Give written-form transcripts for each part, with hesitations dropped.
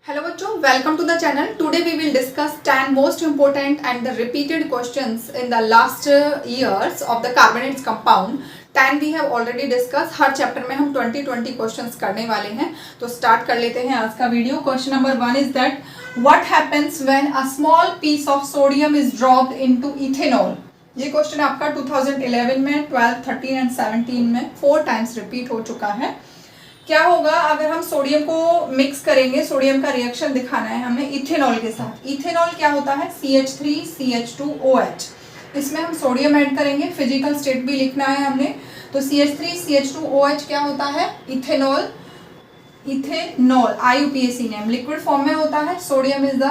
Hello bachcho, welcome to the channel. Today we will discuss 10 most important and the repeated questions in the last years of the carbonates compound. 10 we have already discussed. Her chapter में हम 20 questions करने वाले हैं. तो start कर लेते हैं आज का video. Question number 1 is that what happens when a small piece of sodium is dropped into ethanol. ये क्वेश्चन आपका 2011 में 12, 13 एंड 17 में 4 टाइम्स रिपीट हो चुका है. क्या होगा अगर हम सोडियम को मिक्स करेंगे, सोडियम का रिएक्शन दिखाना है हमें इथेनॉल के साथ. इथेनॉल क्या होता है? CH3CH2OH. इसमें हम सोडियम ऐड करेंगे, फिजिकल स्टेट भी लिखना है हमने. तो CH3CH2OH क्या होता है? Ethanol. Ethanol IUPAC name, liquid form में होता है. Sodium is the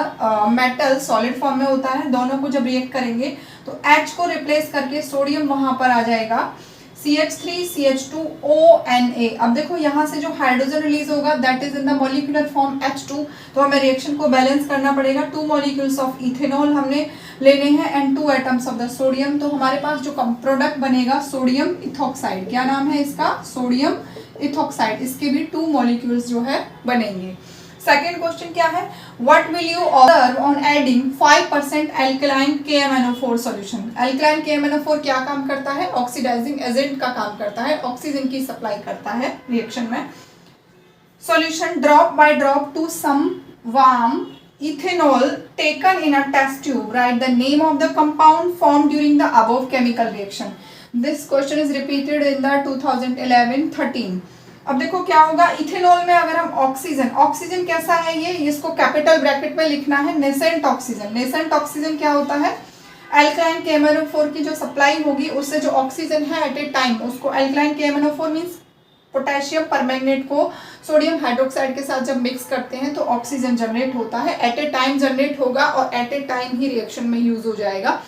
metal, solid form में होता है. दोनों को जब रिएक्ट करेंगे तो H को रिप्लेस करके सोडियम वहां पर आ जाएगा CH3CH2ONA. अब देखो यहाँ से जो हाइड्रोजन रिलीज होगा that is in the molecular form H2. तो हमें रिएक्शन को बैलेंस करना पड़ेगा. 2 मॉलिक्यूल्स ऑफ इथेनॉल हमने लेने हैं and 2 atoms of the sodium. तो हमारे पास जो प्रोडक्ट बनेगा सोडियम इथॉक्साइड. क्या नाम है इसका? Sodium ethoxide. इसके भी 2 मॉलिक्यूल्स जो है बनेंगे. सेकेंड क्वेश्चन क्या है? What will you observe on adding 5% alkaline KMnO4 solution. Alkaline KMnO4 क्या काम करता है? ऑक्सीडाइजिंग एजेंट का काम करता है, ऑक्सीजन की सप्लाई करता है रिएक्शन में. Solution drop by drop to some warm ethanol taken in a test tube. Write the name of the compound form during the above chemical reaction. This question is repeated in the 2011-13. अब देखो क्या होगा ethanol में अगर हम oxygen कैसा है ये, इसको कैपिटल ब्रैकेट में लिखना है. Nascent oxygen. नेसेंट ऑक्सीजन क्या होता है? एल्कलाइन KMnO4 की जो सप्लाई होगी उससे जो ऑक्सीजन है एट ए टाइम उसको alkaline KMnO4 means potassium permanganate को सोडियम हाइड्रोक्साइड के साथ जब मिक्स करते हैं तो ऑक्सीजन जनरेट होता है. एट ए टाइम जनरेट होगा और एट ए टाइम ही रिएक्शन में यूज हो जाएगा.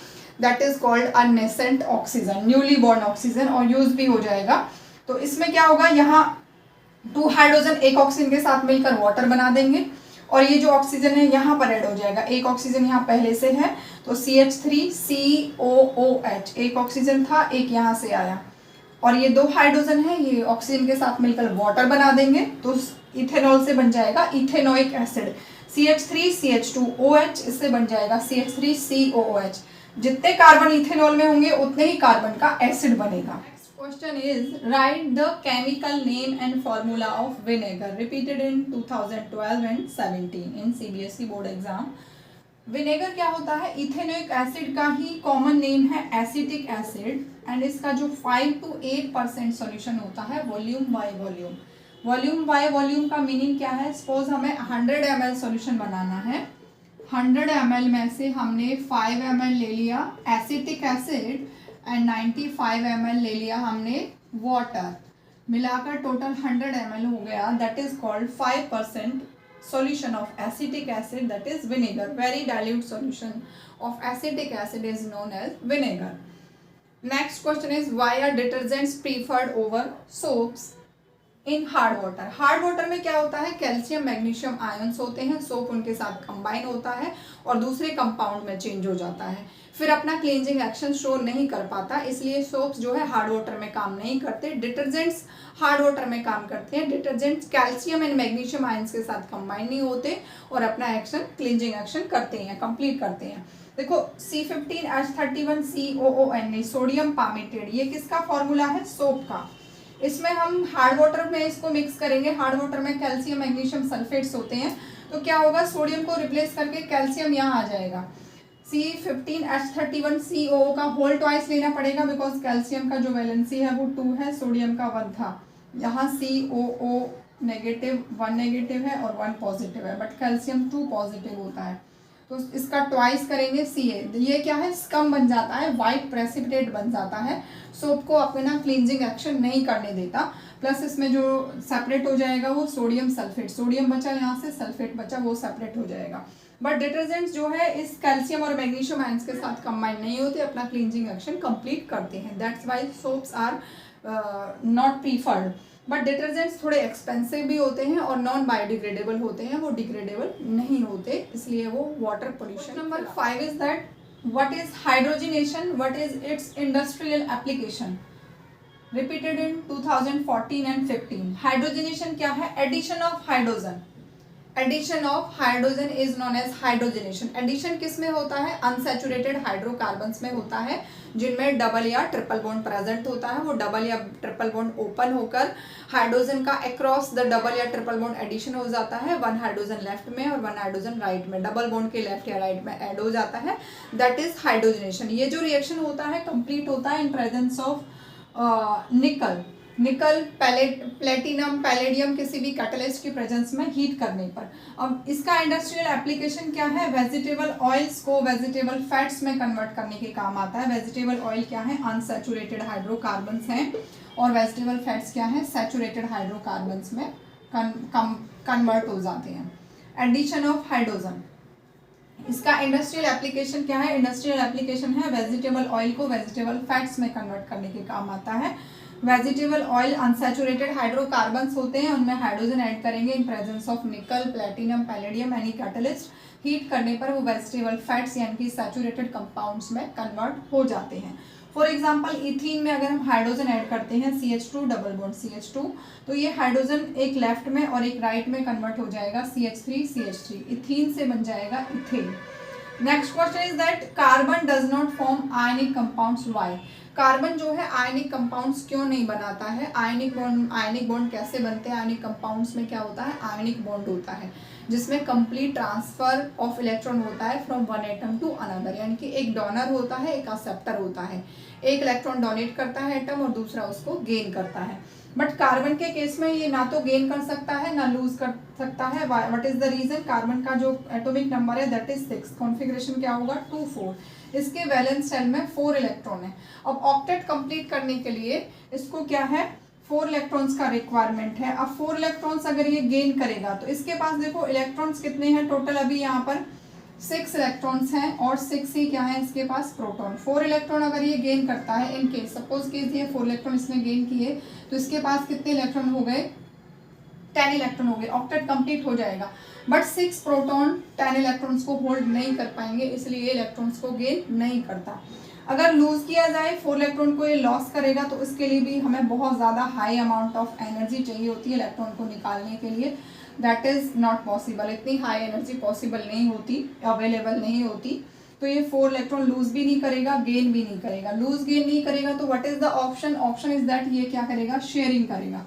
That is called a nascent oxygen, newly born oxygen, और यूज भी हो जाएगा. तो इसमें क्या होगा, यहाँ 2 हाइड्रोजन एक ऑक्सीजन के साथ मिलकर वाटर बना देंगे और ये जो ऑक्सीजन है यहाँ पर ऐड हो जाएगा. एक ऑक्सीजन यहाँ पहले से है तो CH3COOH. एक ऑक्सीजन था, एक यहाँ से आया और ये 2 हाइड्रोजन है, ये ऑक्सीजन के साथ मिलकर वाटर बना देंगे तो इथेनॉल से बन जाएगा इथेनोइक एसिड. CH3CH2OH इससे बन जाएगा CH3COOH. जितने कार्बन इथेनॉल में होंगे उतने ही कार्बन का एसिड बनेगा. Question is write the chemical name and formula of vinegar. Repeated in 2012 and 17 in CBSE board exam. Vinegar क्या होता है? इथेनोइक एसिड का ही कॉमन नेम है एसिटिक एसिड एंड इसका जो 5 to 8% सॉल्यूशन होता है volume by volume. Volume by volume का मीनिंग क्या है? सपोज हमें 100 ml सॉल्यूशन बनाना है. 100 ml में से हमने 5 ml ले लिया एसिटिक एसिड एंड 95 ml ले लिया हमने वाटर. मिलाकर टोटल 100 ml हो गया. That is called 5% solution of acetic acid, that is vinegar. Very dilute solution of acetic acid is known as vinegar. Next question is why are detergents preferred over soaps in hard water. Hard water में क्या होता है? Calcium magnesium ions होते हैं. Soap उनके साथ combine होता है और दूसरे कंपाउंड में चेंज हो जाता है, फिर अपना क्लींजिंग एक्शन शो नहीं कर पाता. इसलिए सोप्स जो है हार्ड वाटर में काम नहीं करते. डिटर्जेंट्स हार्ड वाटर में काम करते हैं. Detergents calcium and magnesium ions के साथ कंबाइन नहीं होते और अपना एक्शन क्लींजिंग एक्शन करते हैं, कंप्लीट करते हैं. देखो C15H31COONA सोडियम पामेटेड, ये किसका फॉर्मूला है? सोप का. इसमें हम हार्ड वाटर में इसको मिक्स करेंगे. हार्ड वाटर में कैल्शियम मैग्नीशियम सल्फेट्स होते हैं तो क्या होगा, सोडियम को रिप्लेस करके कैल्शियम यहाँ आ जाएगा. C15H31CO का होल ट्वाइस लेना पड़ेगा बिकॉज कैल्शियम का जो वैलेंसी है वो 2 है, सोडियम का 1 था. यहाँ COO नेगेटिव 1 नेगेटिव है और 1 पॉजिटिव है, बट कैल्शियम 2 पॉजिटिव होता है. तो इसका ट्वाइस करेंगे Ca. ये क्या है? स्कम बन जाता है, वाइट प्रेसिपिटेट बन जाता है. सोप को अपना क्लींजिंग एक्शन नहीं करने देता. प्लस इसमें जो सेपरेट हो जाएगा वो सोडियम सल्फेट. सोडियम बचा यहाँ से, सल्फेट बचा, वो सेपरेट हो जाएगा. बट डिटर्जेंट्स जो है इस कैल्शियम और मैग्नीशियम आयंस के साथ कंबाइन नहीं होते, अपना क्लींजिंग एक्शन कंप्लीट करते हैं. That's why soaps are not preferred. But detergents थोड़े एक्सपेंसिव भी होते हैं और नॉन बायोडिग्रेडेबल होते हैं, वो डिग्रेडेबल नहीं होते, इसलिए वो water pollution. Number 5 is that what is hydrogenation, what is its industrial application. Repeated in 2014 and 15. Hydrogenation क्या है? Addition of hydrogen. Addition of hydrogen is known as hydrogenation. Addition किस में होता है? अनसैचुरेटेड हाइड्रोकार्बन्स में होता है, जिनमें डबल या ट्रिपल बॉन्ड प्रेजेंट होता है। वो डबल या ट्रिपल बॉन्ड ओपन होकर हाइड्रोजन का अक्रॉस द डबल या ट्रिपल बॉन्ड एडिशन हो जाता है, वन हाइड्रोजन लेफ्ट में और वन हाइड्रोजन राइट में, डबल बॉन्ड के लेफ्ट या राइट में ऐड हो जाता है, दैट इज हाइड्रोजनेशन। ये जो रिएक्शन होता है कंप्लीट होता है इन प्रेजेंस ऑफ निकल प्लेटिनम पैलेडियम किसी भी कैटलिस्ट की प्रेजेंस में हीट करने पर। अब इसका इंडस्ट्रियल एप्लीकेशन क्या है? वेजिटेबल ऑयल्स को वेजिटेबल फैट्स में कन्वर्ट करने के काम आता है। वेजिटेबल ऑयल क्या है? अनसैचुरेटेड हाइड्रोकार्बन्स हैं, और वेजिटेबल फैट्स क्या है? सैचुरेटेड हाइड्रोकार्बन्स में कन्वर्ट हो जाते हैं। एडिशन ऑफ हाइड्रोजन, इसका इंडस्ट्रियल एप्लीकेशन क्या है? इंडस्ट्रियल एप्लीकेशन है वेजिटेबल ऑयल को वेजिटेबल फैट्स में कन्वर्ट करने के काम आता है। वेजिटेबल ऑयल अनसैचुरेटेड हाइड्रोकार्बन्स होते हैं, उनमें हाइड्रोजन ऐड करेंगे इन प्रेजेंस ऑफ निकल platinum palladium any catalyst. Heat करने पर वो वेजिटेबल फैट्स यानी कि सैचुरेटेड कंपाउंड्स में कन्वर्ट हो जाते हैं। फॉर एग्जाम्पल इथीन में अगर हम हाइड्रोजन ऐड करते हैं CH2 डबल बॉन्ड CH2, तो ये हाइड्रोजन एक लेफ्ट में और एक राइट में कन्वर्ट हो जाएगा CH3 इथीन से बन जाएगा ethane. Next question is that carbon does not form ionic compounds why. Carbon जो है आयनिक कंपाउंड्स क्यों नहीं बनाता है? आयनिक बॉन्ड कैसे बनते हैं? आयनिक कंपाउंड्स में क्या होता है? आयनिक बॉन्ड होता है जिसमें कंप्लीट ट्रांसफर ऑफ इलेक्ट्रॉन होता है from one atom to another, यानी कि एक डोनर होता है, एक एक्सेप्टर होता है। एक इलेक्ट्रॉन डोनेट करता है एटम और दूसरा उसको गेन करता है। बट कार्बन के केस में ये ना तो गेन कर सकता है ना लूज कर सकता है। What is the reason? Carbon का जो एटॉमिक नंबर है दैट इज 6, कॉन्फ़िगरेशन क्या होगा? 2 4। इसके वैलेंस शेल में 4 इलेक्ट्रॉन है। अब ऑक्टेट कंप्लीट करने के लिए इसको क्या है? 4 इलेक्ट्रॉन्स का रिक्वायरमेंट है। अब 4 इलेक्ट्रॉन्स अगर ये गेन करेगा तो इसके पास देखो इलेक्ट्रॉन्स कितने हैं टोटल? अभी यहाँ पर 6 इलेक्ट्रॉन्स हैं और 6 ही क्या है इसके पास? प्रोटॉन। 4 इलेक्ट्रॉन अगर ये गेन करता है, इन केस सपोज केस ये 4 इलेक्ट्रॉन इसने गेन किए, तो इसके पास कितने इलेक्ट्रॉन हो गए? 10 इलेक्ट्रॉन हो गए। ऑक्टेट कंप्लीट हो जाएगा। बट 6 प्रोटॉन 10 इलेक्ट्रॉन्स को होल्ड नहीं कर पाएंगे, इसलिए इलेक्ट्रॉन्स को गेन नहीं करता। अगर लूज किया जाए 4 इलेक्ट्रॉन को ये लॉस करेगा, तो इसके लिए भी हमें बहुत ज़्यादा हाई अमाउंट ऑफ एनर्जी चाहिए होती है इलेक्ट्रॉन को निकालने के लिए। That is not possible. इतनी हाई एनर्जी पॉसिबल नहीं होती, अवेलेबल नहीं होती। तो ये 4 इलेक्ट्रॉन लूज भी नहीं करेगा, गेन भी नहीं करेगा। लूज गेन नहीं करेगा तो what is the option? Option is that ये क्या करेगा? शेयरिंग करेगा।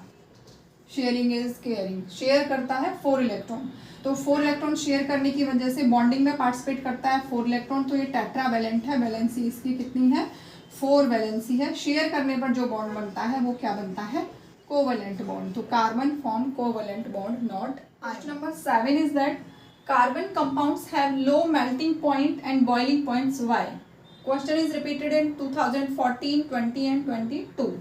Sharing is caring. शेयर करता है 4 इलेक्ट्रॉन, तो 4 इलेक्ट्रॉन शेयर करने की वजह से बॉन्डिंग में पार्टिसिपेट करता है 4 इलेक्ट्रॉन, तो ये टेट्रावैलेंट है। वैलेंसी इसकी कितनी है? 4 वैलेंसी है। शेयर करने पर जो बॉन्ड बनता है वो क्या बनता है? Covalent bond. तो carbon form covalent bond, not ion. Number 7 is that carbon compounds have low melting point and boiling points why. Question is repeated in 2014, 20 and 22।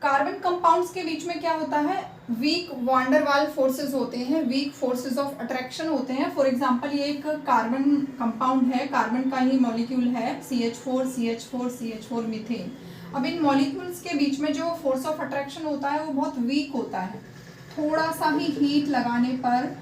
Carbon compounds के बीच में क्या होता है? वीक वांडरवाल फोर्सेस होते हैं, weak forces of attraction होते हैं। फॉर एग्जांपल ये एक कार्बन कंपाउंड है, कार्बन का ही मॉलिक्यूल है CH4 मीथेन। अब इन मॉलिक्यूल्स के बीच में जो फोर्स ऑफ अट्रैक्शन होता है वो बहुत वीक होता है। थोड़ा सा ही हीट लगाने पर,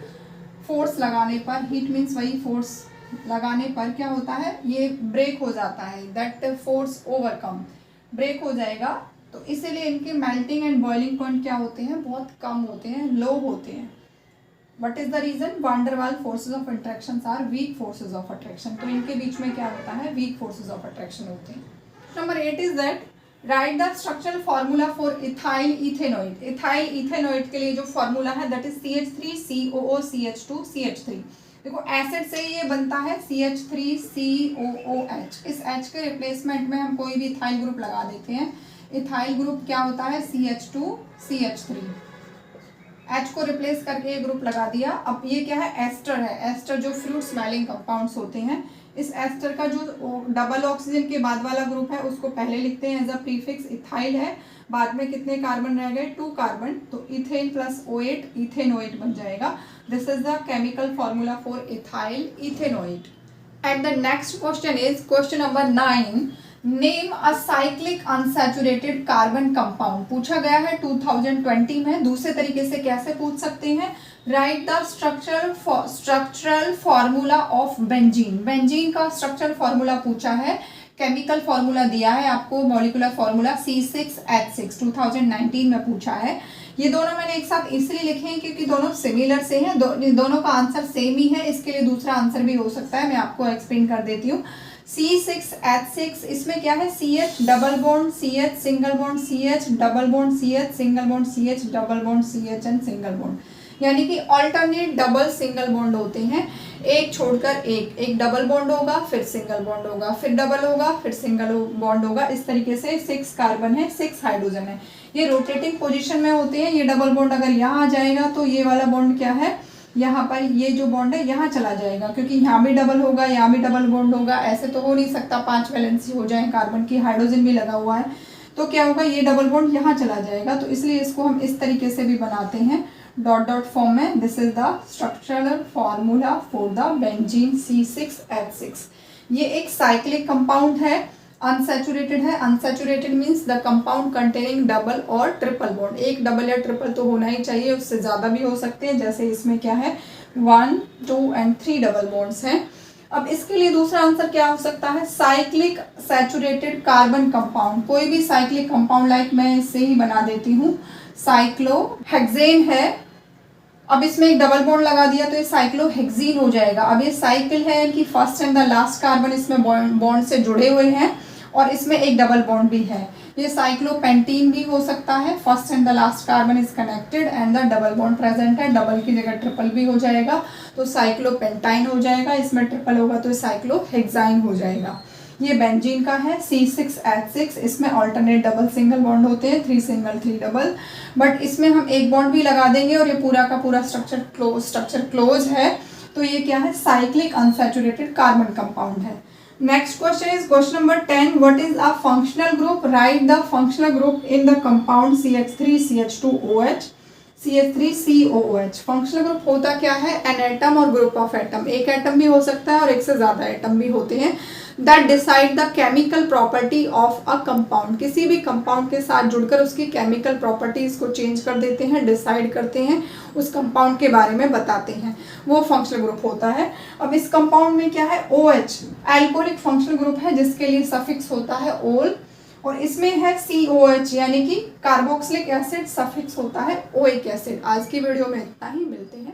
फोर्स लगाने पर, हीट मीन्स वही फोर्स लगाने पर क्या होता है? ये ब्रेक हो जाता है। दैट फोर्स ओवरकम, ब्रेक हो जाएगा। तो इसीलिए इनके मेल्टिंग एंड बॉइलिंग पॉइंट क्या होते हैं? बहुत कम होते हैं, लो होते हैं। What is the reason? Van der Waals forces of attraction are weak forces of attraction. तो इनके बीच में क्या होता है? वीक फोर्सेज ऑफ अट्रैक्शन होते हैं। Number 8 is that right the structural formula for ethyl ethanoid. Ethyl ethanoid के लिए जो फॉर्मूला है दैट इज CH3COO CH2CH3। देखो एसिड से ये बनता है CH3COOH। इस H के रिप्लेसमेंट में हम कोई भी इथाइल ग्रुप लगा देते हैं। इथाइल ग्रुप क्या होता है? CH2CH3। H को रिप्लेस करके ये ग्रुप लगा दिया। अब ये क्या है? एस्टर है। एस्टर जो फ्रूट स्मेलिंग कंपाउंड्स होते हैं, इस एस्टर का जो डबल ऑक्सीजन के बाद वाला ग्रुप है उसको पहले लिखते हैं एज अ प्रीफिक्स इथाइल है। बाद में कितने कार्बन रह गए? 2 कार्बन, तो इथेन प्लस O8 इथेनोइड बन जाएगा। This is the chemical formula for ethyl इथेनोइड। And the next question is question number 9। Name a cyclic unsaturated carbon compound पूछा गया है 2020 में। दूसरे तरीके से कैसे पूछ सकते हैं? Right the structural formula of benzene. Benzene का स्ट्रक्चरल फॉर्मूला पूछा है, केमिकल फॉर्मूला दिया है आपको, मॉलिक्यूलर फॉर्मूला C6H6 2019 में पूछा है ये दोनों मैंने एक साथ इसलिए लिखे हैं क्योंकि दोनों सिमिलर से हैं, दोनों का आंसर सेम ही है, इसके लिए दूसरा आंसर भी हो सकता है, मैं आपको एक्सप्लेन कर देती हूँ। C6H6 इसमें क्या है, CH double bond CH single bond CH double bond CH single bond CH double bond CH and single bond, यानी कि ऑल्टरनेट डबल सिंगल बॉन्ड होते हैं, एक छोड़कर एक डबल बॉन्ड होगा, फिर सिंगल बॉन्ड होगा, फिर डबल होगा, फिर सिंगल बॉन्ड होगा। इस तरीके से 6 कार्बन है, 6 हाइड्रोजन है, ये रोटेटिंग पोजीशन में होते हैं। ये डबल बॉन्ड अगर यहाँ आ जाएगा तो ये वाला बॉन्ड क्या है, यहाँ पर ये जो बॉन्ड है यहाँ चला जाएगा, क्योंकि यहाँ भी डबल होगा, यहाँ भी डबल बॉन्ड होगा, ऐसे तो हो नहीं सकता 5 वैलेंसी हो जाए कार्बन की, हाइड्रोजन भी लगा हुआ है, तो क्या होगा, ये डबल बॉन्ड यहाँ चला जाएगा। तो इसलिए इसको हम इस तरीके से भी बनाते हैं डॉट डॉट फॉर्म में। This is the structural formula for the benzene C6H6। ये एक साइक्लिक कंपाउंड है, अनसैचुरेटेड है। Unsaturated means the compound containing double और ट्रिपल बॉन्ड, एक डबल या ट्रिपल तो होना ही चाहिए, उससे ज़्यादा भी हो सकते हैं, जैसे इसमें क्या है 1, 2 एंड 3 डबल बॉन्ड्स हैं। अब इसके लिए दूसरा आंसर क्या हो सकता है, साइक्लिक सैचुरेटेड कार्बन कंपाउंड, कोई भी साइक्लिक कंपाउंड, लाइक मैं इससे ही बना देती हूँ, साइक्लोहेक्सेन है। अब इसमें एक डबल बॉन्ड लगा दिया तो ये साइक्लोहेक्सीन हो जाएगा। अब ये साइकिल है कि first and the last carbon इसमें बॉन्ड से जुड़े हुए हैं और इसमें एक डबल बॉन्ड भी है, ये साइक्लोपेंटीन भी हो सकता है, first and the last carbon is connected and the double bond present है, डबल की जगह ट्रिपल भी हो जाएगा तो साइक्लोपेंटाइन हो जाएगा, इसमें ट्रिपल होगा तो साइक्लोहेक्साइन हो जाएगा। ये बेंजीन का है C6H6, इसमें ऑल्टरनेट डबल सिंगल बॉन्ड होते हैं, 3 सिंगल 3 डबल, बट इसमें हम एक बॉन्ड भी लगा देंगे और ये पूरा का पूरा स्ट्रक्चर क्लोज है, तो ये क्या है, साइक्लिक अनसैचुरेटेड कार्बन कंपाउंड है। Next question is question number 10, what is a functional group, right the functional group in the compound CH3CH2OH CH3COOH। Functional group होता क्या है, एन एटम और ग्रुप ऑफ एटम, एक एटम भी हो सकता है और एक से ज्यादा एटम भी होते हैं, that decide the chemical property of a compound, किसी भी कंपाउंड के साथ जुड़कर उसकी केमिकल प्रॉपर्टीज को चेंज कर देते हैं, डिसाइड करते हैं, उस कंपाउंड के बारे में बताते हैं, वो फंक्शनल ग्रुप होता है। अब इस कंपाउंड में क्या है, OH एल्कोहलिक फंक्शनल ग्रुप है जिसके लिए सफिक्स होता है ओल, और इसमें है COH यानी कि कार्बोक्सिलिक एसिड, सफिक्स होता है ओइक एसिड। आज की वीडियो में इतना ही, मिलते हैं।